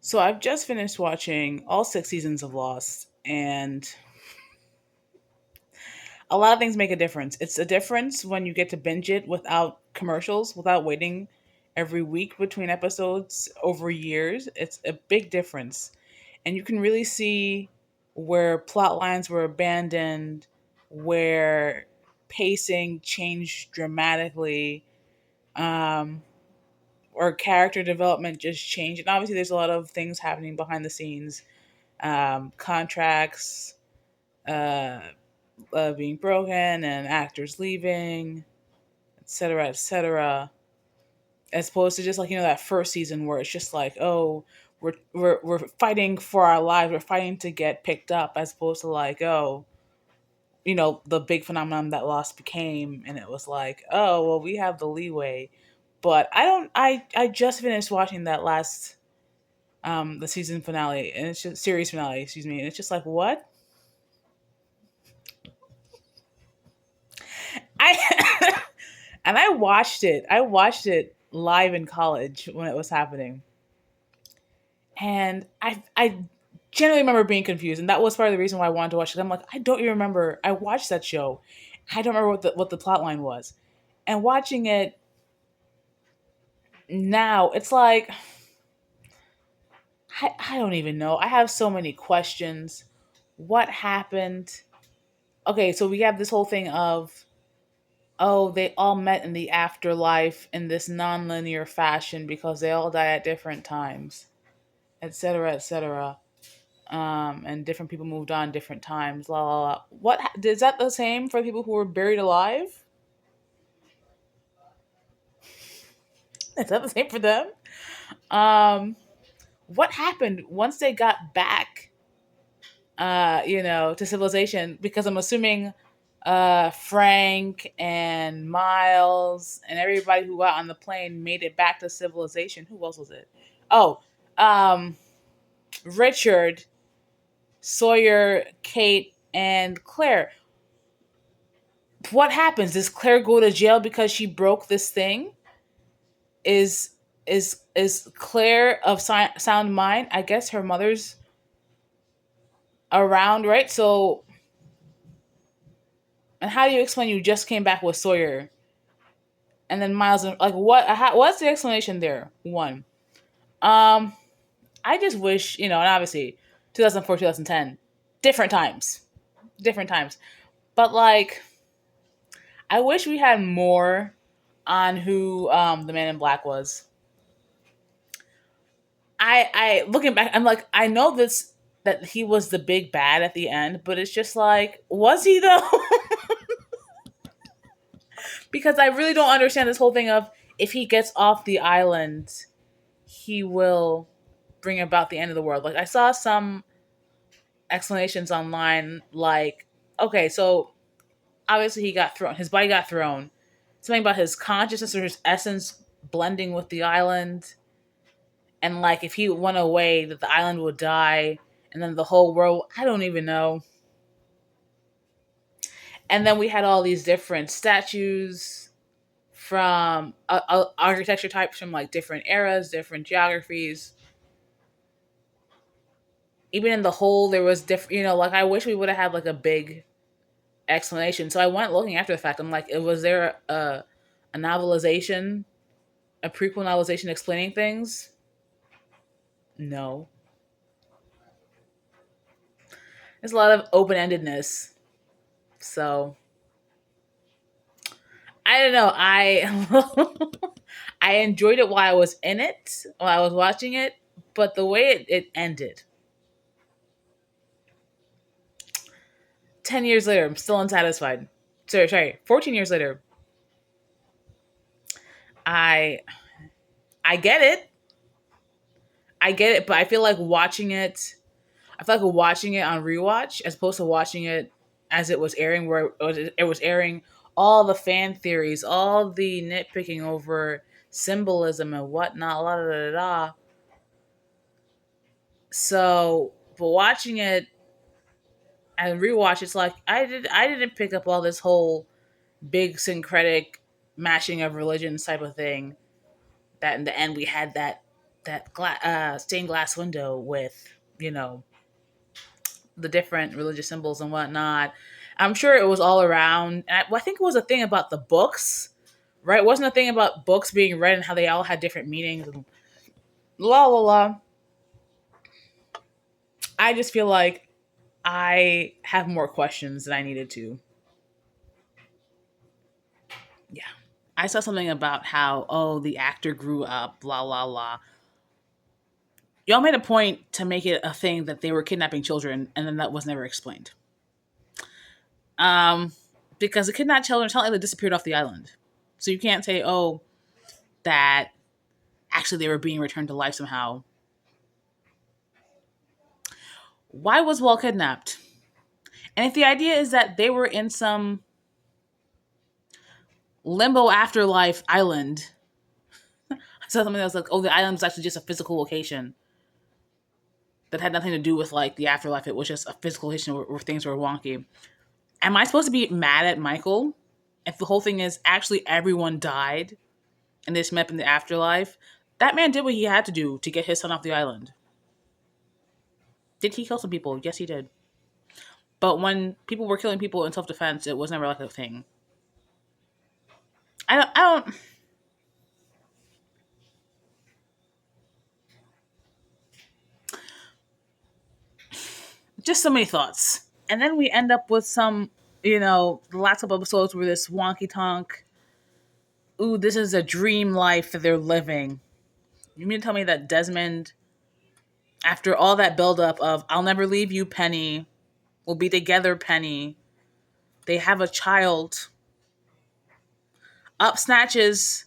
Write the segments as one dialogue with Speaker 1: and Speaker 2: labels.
Speaker 1: So I've just finished watching all 6 seasons of Lost, and a lot of things make a difference. It's a difference when you get to binge it without commercials, without waiting every week between episodes over years. It's a big difference. And you can really see where plot lines were abandoned, where pacing changed dramatically, um, or character development just changed. And obviously, there's a lot of things happening behind the scenes, contracts uh, being broken and actors leaving, etc., etc. As opposed to just like that first season where it's just like, oh, we're fighting for our lives, we're fighting to get picked up, as opposed to like, oh, the big phenomenon that Lost became, and it was like, oh, well, we have the leeway. But I don't. I just finished watching that last the season finale, and it's just series finale, excuse me, and it's just like, what? I and I watched it. I watched it live in college when it was happening, and I generally remember being confused, and that was part of the reason why I wanted to watch it. I'm like, I don't even remember. I watched that show. I don't remember what the plot line was, and watching it now, it's like I don't even know. I have so many questions. What happened? Okay, so we have this whole thing of, oh, they all met in the afterlife in this non-linear fashion because they all died at different times, etc., etc. And different people moved on different times. La la la. Is that the same for people who were buried alive? Is that the same for them? Um, what happened once they got back? To civilization, because I'm assuming Frank and Miles and everybody who got on the plane made it back to civilization. Who else was it? Oh, um, Richard, Sawyer, Kate, and Claire. What happens? Does Claire go to jail because she broke this thing? Is is Claire of sound mind? I guess her mother's around, right? So, and how do you explain you just came back with Sawyer and then Miles? Like, what's the explanation there? One, um, I just wish, and obviously, 2004, 2010, different times, different times. But like, I wish we had more on who the Man in Black was. I looking back, I'm like, I know this that he was the big bad at the end, but it's just like, was he though? Because I really don't understand this whole thing of, if he gets off the island, he will bring about the end of the world. Like, I saw some explanations online, like, okay, so obviously he got thrown, his body got thrown. Something about his consciousness or his essence blending with the island, and like if he went away, that the island would die, and then the whole world. I don't even know. And then we had all these different statues from architecture types from like different eras, different geographies. Even in the hole, there was different. Like, I wish we would have had like a big explanation. So I went looking after the fact. I'm like, was there a novelization, a prequel novelization explaining things? No. There's a lot of open endedness. So I don't know. I I enjoyed it while I was in it, while I was watching it, but the way it ended, 10 years later, I'm still unsatisfied. Sorry, 14 years later, I I get it. I get it, but I feel like watching it. I feel like watching it on rewatch as opposed to watching it as it was airing, where it was airing all the fan theories, all the nitpicking over symbolism and whatnot, la da da da. So, but watching it and rewatch, it's like I didn't pick up all this whole big syncretic mashing of religions type of thing. That in the end we had that that stained glass window with, you know, the different religious symbols and whatnot. I'm sure it was all around. And I think it was a thing about the books, right? It wasn't a thing about books being read and how they all had different meanings and la la la. I just feel like I have more questions than I needed to. Yeah. I saw something about how, oh, the actor grew up, blah, blah, blah. Y'all made a point to make it a thing that they were kidnapping children, and then that was never explained. Um, because the kidnapped children tell they disappeared off the island. So you can't say, oh, that actually they were being returned to life somehow. Why was Wall kidnapped? And if the idea is that they were in some limbo afterlife island, I saw something that was like, oh, the island was actually just a physical location that had nothing to do with like the afterlife. It was just a physical location where things were wonky. Am I supposed to be mad at Michael if the whole thing is actually everyone died and they just met up in the afterlife? That man did what he had to do to get his son off the island. Did he kill some people? Yes, he did. But when people were killing people in self-defense, it was never like a thing. I don't. Just so many thoughts. And then we end up with some, the last couple episodes were this wonky tonk. Ooh, this is a dream life that they're living. You mean to tell me that Desmond, after all that buildup of I'll never leave you, Penny, we'll be together, Penny, they have a child, up snatches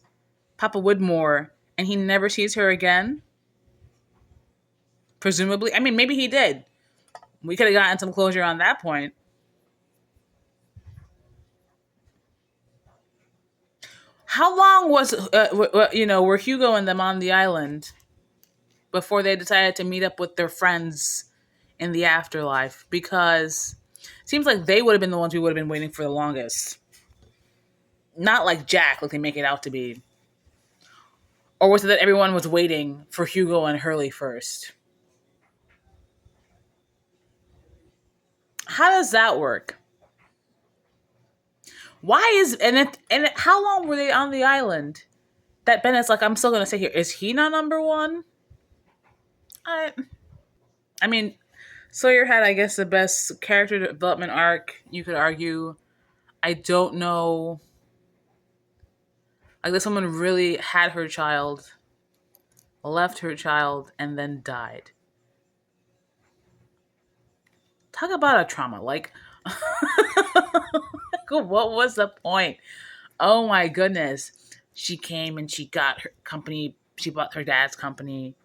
Speaker 1: Papa Woodmore, and he never sees her again? Presumably. I mean, maybe he did. We could have gotten some closure on that point. How long was, were Hugo and them on the island before they decided to meet up with their friends in the afterlife? Because it seems like they would have been the ones we would have been waiting for the longest. Not like Jack, like they make it out to be. Or was it that everyone was waiting for Hugo and Hurley first? How does that work? Why is how long were they on the island? That Bennett's like, I'm still gonna stay here. Is he not number one? I mean, Sawyer had, I guess, the best character development arc, you could argue. I don't know. Like, this woman really had her child, left her child, and then died. Talk about a trauma. Like, what was the point? Oh my goodness. She came and she got her company. She bought her dad's company,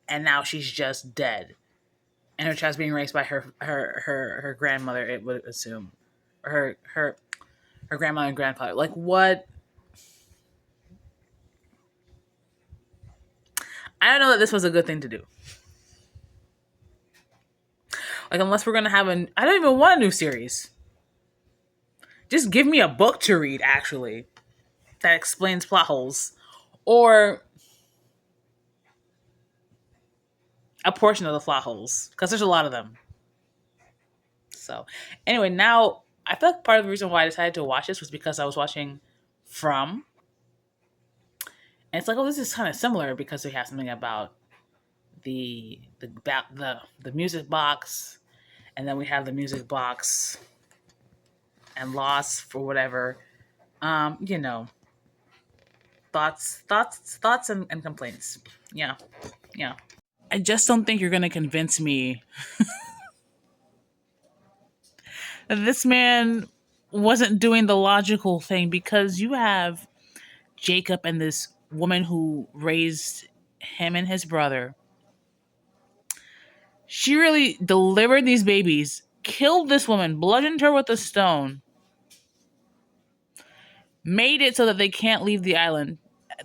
Speaker 1: and now she's just dead. And her child's being raised by her grandmother, it would assume. Or her grandmother and grandfather. Like, what? I don't know that this was a good thing to do. Like, unless we're going to have I don't even want a new series. Just give me a book to read, actually, that explains plot holes. Or a portion of the plot holes. Because there's a lot of them. So, anyway, now, I feel like part of the reason why I decided to watch this was because I was watching From. And it's like, oh, this is kind of similar because we have something about the music box, and then we have the music box and loss for whatever. Thoughts and complaints. Yeah. I just don't think you're gonna convince me that this man wasn't doing the logical thing, because you have Jacob and this woman who raised him and his brother. She really delivered these babies, killed this woman, bludgeoned her with a stone, made it so that they can't leave the island.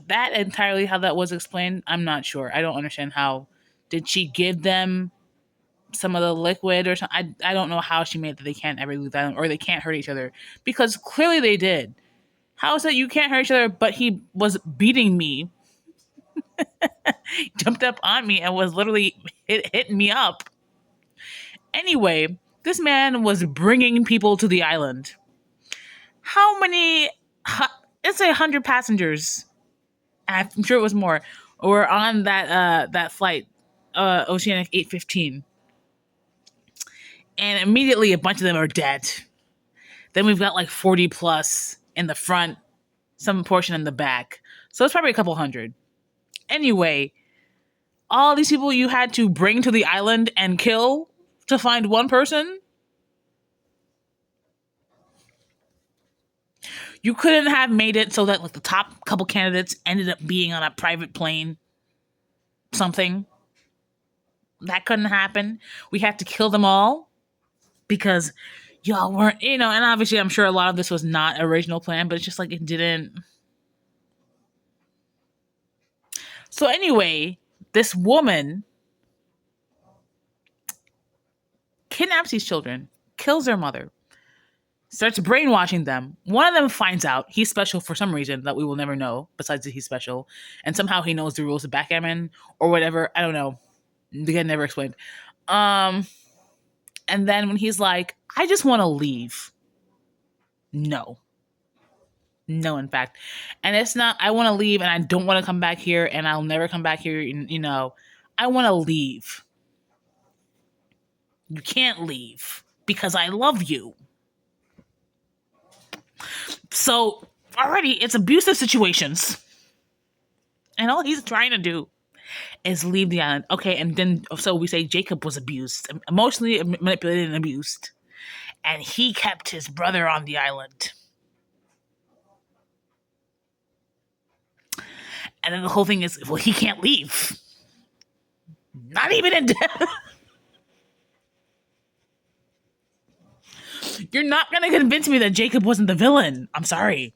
Speaker 1: That entirely how that was explained, I'm not sure. I don't understand how. Did she give them some of the liquid or something? I don't know how she made that they can't ever leave the island or they can't hurt each other, because clearly they did. How is it you can't hurt each other, but he was beating me? Jumped up on me and was literally hitting me up. Anyway, this man was bringing people to the island. How many? Let's say 100 passengers. I'm sure it was more. Were on that flight, Oceanic 815, and immediately a bunch of them are dead. Then we've got like 40 plus in the front, some portion in the back. So it's probably a couple hundred. Anyway, all these people you had to bring to the island and kill to find one person? You couldn't have made it so that like the top couple candidates ended up being on a private plane. Something. That couldn't happen. We had to kill them all because y'all weren't, and obviously I'm sure a lot of this was not original plan, but it's just like it didn't. So anyway, this woman kidnaps these children, kills their mother, starts brainwashing them. One of them finds out he's special for some reason that we will never know, besides that he's special. And somehow he knows the rules of backgammon or whatever. I don't know. Again, never explained. And then when he's like, I just want to leave. No, in fact. And it's not, I want to leave and I don't want to come back here and I'll never come back here. I want to leave. You can't leave because I love you. So already it's abusive situations. And all he's trying to do is leave the island. Okay, and then so we say Jacob was abused, emotionally manipulated and abused. And he kept his brother on the island. And then the whole thing is, well, he can't leave. Not even in death. You're not going to convince me that Jacob wasn't the villain. I'm sorry.